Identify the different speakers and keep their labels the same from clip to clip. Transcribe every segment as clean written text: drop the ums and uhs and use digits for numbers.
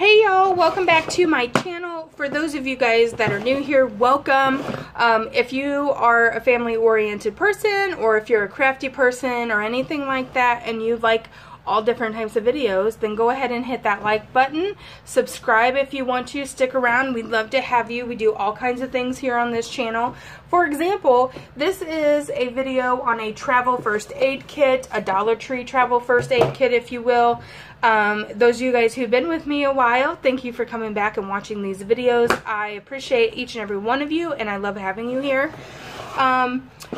Speaker 1: Hey y'all, welcome back to my channel. For those of you guys that are new here, welcome. If you are a family-oriented person, or if you're a crafty person or anything like that, and you like all different types of videos, then go ahead and hit that like button. Subscribe if you want to. Stick around. We'd love to have you. We do all kinds of things here on this channel. For example, this is a video on a travel first aid kit, a Dollar Tree travel first aid kit, if you will. Those of you guys who've been with me a while, thank you for coming back and watching these videos. I appreciate each and every one of you, and I love having you here.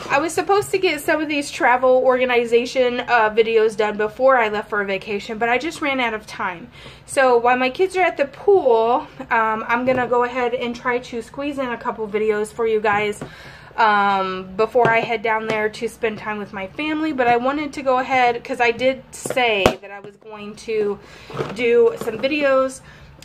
Speaker 1: I was supposed to get some of these travel organization videos done before I left for a vacation, but I just ran out of time. So while my kids are at the pool, I'm going to go ahead and try to squeeze in a couple videos for you guys before I head down there to spend time with my family. But I wanted to go ahead, because I did say that I was going to do some videos.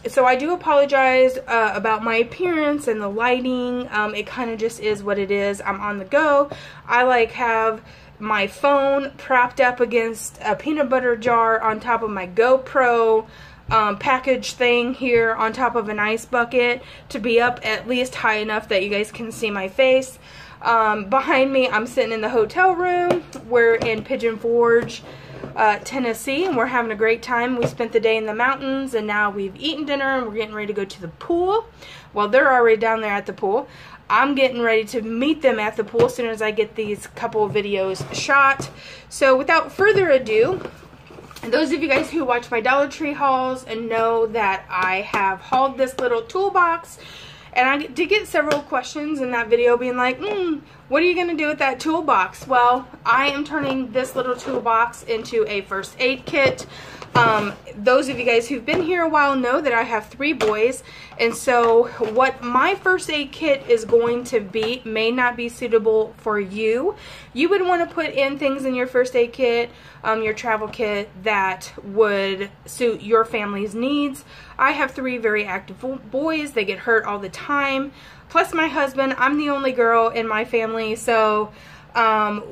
Speaker 1: So I do apologize about my appearance and the lighting. It kind of just is what it is. I'm on the go. I have my phone propped up against a peanut butter jar on top of my GoPro package thing here on top of an ice bucket to be up at least high enough that you guys can see my face. Behind me, I'm sitting in the hotel room. We're in Pigeon Forge, Tennessee, and we're having a great time. We spent the day in the mountains, and now we've eaten dinner and we're getting ready to go to the pool. Well, they're already down there at the pool. I'm getting ready to meet them at the pool as soon as I get these couple of videos shot. So without further ado, those of you guys who watch my Dollar Tree hauls and know that I have hauled this little toolbox, and I did get several questions in that video being like, what are you going to do with that toolbox? Well, I am turning this little toolbox into a first aid kit. Those of you guys who've been here a while know that I have 3 boys, and so what my first aid kit is going to be may not be suitable for you. You would want to put in things in your first aid kit, your travel kit, that would suit your family's needs. I have 3 very active boys. They get hurt all the time. Plus my husband. I'm the only girl in my family, so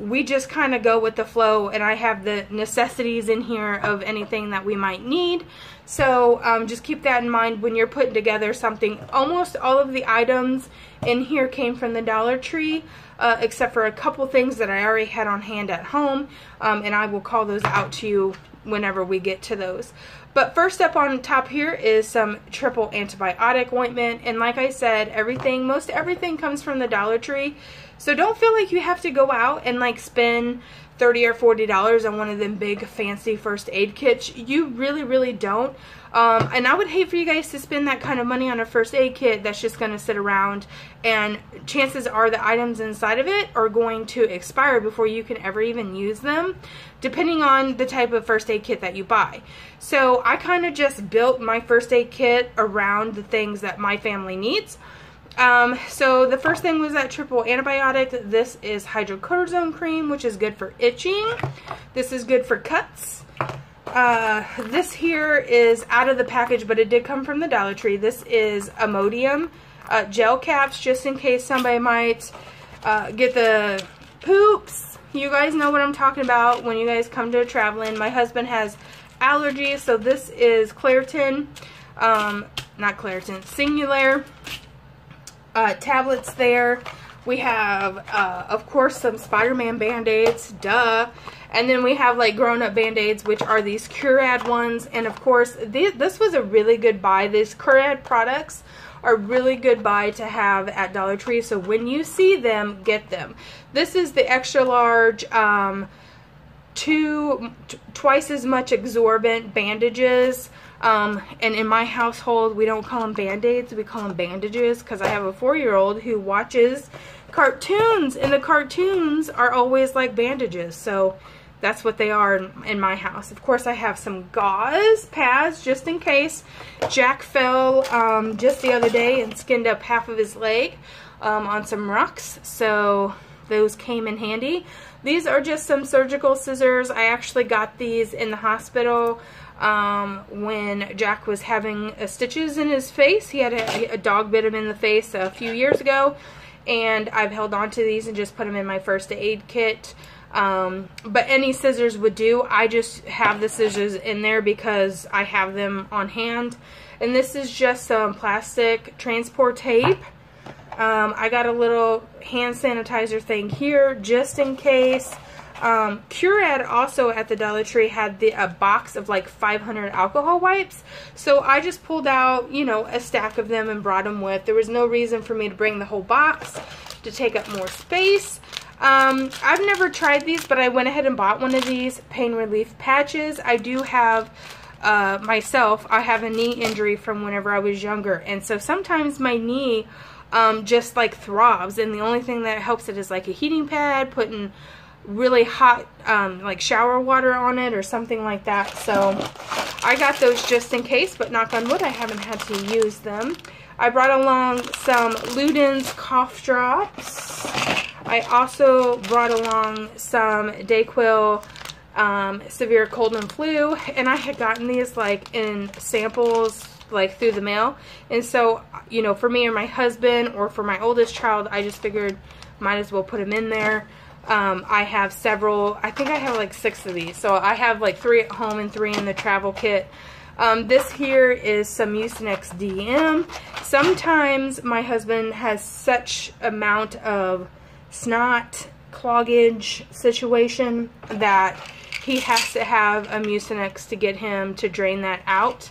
Speaker 1: we just kind of go with the flow, and I have the necessities in here of anything that we might need. So just keep that in mind when you're putting together something. Almost all of the items in here came from the Dollar Tree, except for a couple things that I already had on hand at home, and I will call those out to you whenever we get to those. But first up on top here is some triple antibiotic ointment, and like I said, most everything comes from the Dollar Tree. So don't feel like you have to go out and spend $30 or $40 on one of them big fancy first aid kits. You really don't. And I would hate for you guys to spend that kind of money on a first aid kit that's just going to sit around, and chances are the items inside of it are going to expire before you can ever even use them, depending on the type of first aid kit that you buy. So I kind of just built my first aid kit around the things that my family needs. So the first thing was that triple antibiotic. This is hydrocortisone cream, which is good for itching. This is good for cuts. This here is out of the package, but it did come from the Dollar Tree. This is Imodium gel caps, just in case somebody might get the poops. You guys know what I'm talking about when you guys come to traveling. My husband has allergies, so this is Claritin, not Claritin, Singular tablets there. We have, of course, some Spider-Man Band-Aids, duh. And then we have grown-up Band-Aids, which are these Curad ones. And of course, this was a really good buy. These Curad products are really good buy to have at Dollar Tree. So when you see them, get them. This is the extra large, twice as much absorbent bandages. And in my household, we don't call them Band-Aids, we call them bandages, because I have a 4-year-old who watches cartoons, and the cartoons are always like bandages, so that's what they are in my house. Of course, I have some gauze pads just in case. Jack fell just the other day and skinned up half of his leg on some rocks, so those came in handy. These are just some surgical scissors. I actually got these in the hospital when Jack was having stitches in his face. He had a dog bit him in the face a few years ago, and I've held on to these and just put them in my first aid kit. But any scissors would do. I just have the scissors in there because I have them on hand. And this is just some plastic transport tape. I got a little hand sanitizer thing here just in case. Curad also at the Dollar Tree had a box of like 500 alcohol wipes. So I just pulled out, you know, a stack of them and brought them with. There was no reason for me to bring the whole box to take up more space. I've never tried these, but I went ahead and bought one of these pain relief patches. I do have, myself, I have a knee injury from whenever I was younger. And so sometimes my knee, just like throbs. And the only thing that helps it is like a heating pad, putting really hot, like shower water on it or something like that. So I got those just in case, but knock on wood, I haven't had to use them. I brought along some Luden's cough drops. I also brought along some Dayquil severe cold and flu, and I had gotten these like in samples like through the mail. And so, you know, for me or my husband or for my oldest child, I just figured might as well put them in there. I have several, I think I have like 6 of these. So I have like 3 at home and 3 in the travel kit. This here is some Mucinex DM. Sometimes my husband has such amount of snot cloggage situation that he has to have a Mucinex to get him to drain that out.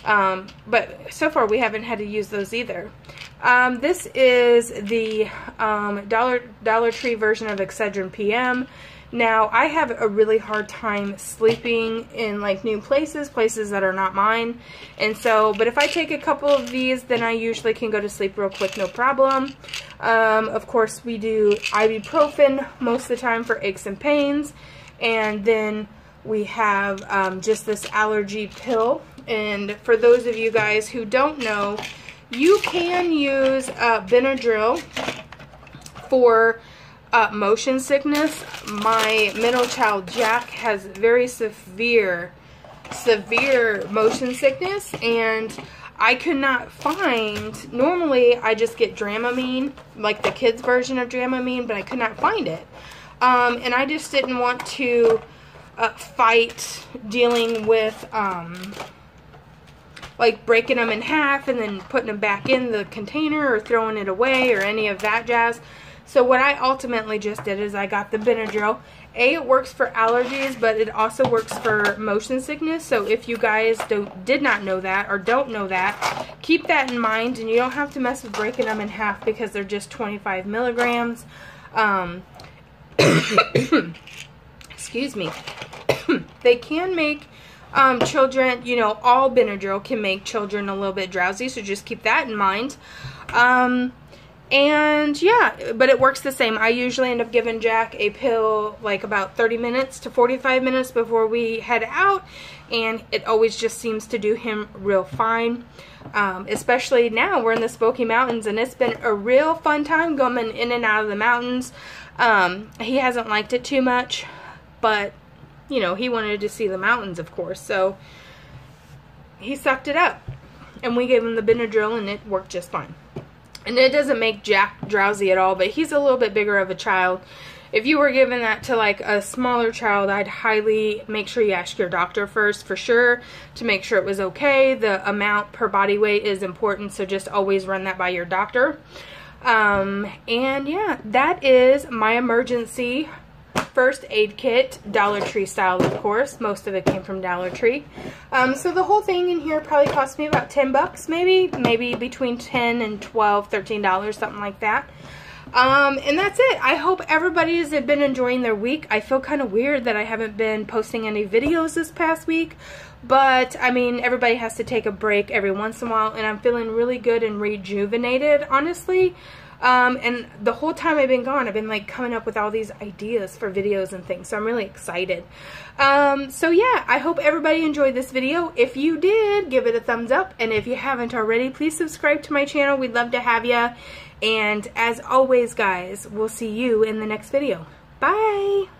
Speaker 1: But so far we haven't had to use those either. This is the Dollar Tree version of Excedrin PM. Now, I have a really hard time sleeping in like new places that are not mine. And so, but if I take a couple of these, then I usually can go to sleep real quick, no problem. Of course, we do ibuprofen most of the time for aches and pains. And then we have just this allergy pill. And for those of you guys who don't know, you can use Benadryl for motion sickness. My middle child Jack has very severe motion sickness, and I could not find, normally I just get Dramamine, like the kids version of Dramamine, but I could not find it. And I just didn't want to fight dealing with like breaking them in half and then putting them back in the container or throwing it away or any of that jazz. So what I ultimately just did is I got the Benadryl. It works for allergies, but it also works for motion sickness. So if you guys did not know that or don't know that, keep that in mind, and you don't have to mess with breaking them in half because they're just 25 milligrams. Excuse me. They can make children, you know, all Benadryl can make children a little bit drowsy, so just keep that in mind. And yeah, but it works the same. I usually end up giving Jack a pill like about 30 minutes to 45 minutes before we head out, and it always just seems to do him real fine. Especially now we're in the Smoky Mountains, and it's been a real fun time going in and out of the mountains. He hasn't liked it too much, but you know, he wanted to see the mountains, of course, so he sucked it up, and we gave him the Benadryl, and it worked just fine. And it doesn't make Jack drowsy at all, but he's a little bit bigger of a child. If you were giving that to like a smaller child, I'd highly make sure you ask your doctor first for sure to make sure it was okay. The amount per body weight is important, so just always run that by your doctor. And yeah, that is my emergency first aid kit, Dollar Tree style, of course. Most of it came from Dollar Tree. So the whole thing in here probably cost me about 10 bucks, maybe between 10 and 12, $13, something like that. And that's it. I hope everybody's been enjoying their week. I feel kind of weird that I haven't been posting any videos this past week, but I mean, everybody has to take a break every once in a while, and I'm feeling really good and rejuvenated, honestly. And the whole time I've been gone, I've been like coming up with all these ideas for videos and things, so I'm really excited. So yeah, I hope everybody enjoyed this video. If you did, give it a thumbs up, and if you haven't already, please subscribe to my channel. We'd love to have you. And as always, guys, we'll see you in the next video. Bye!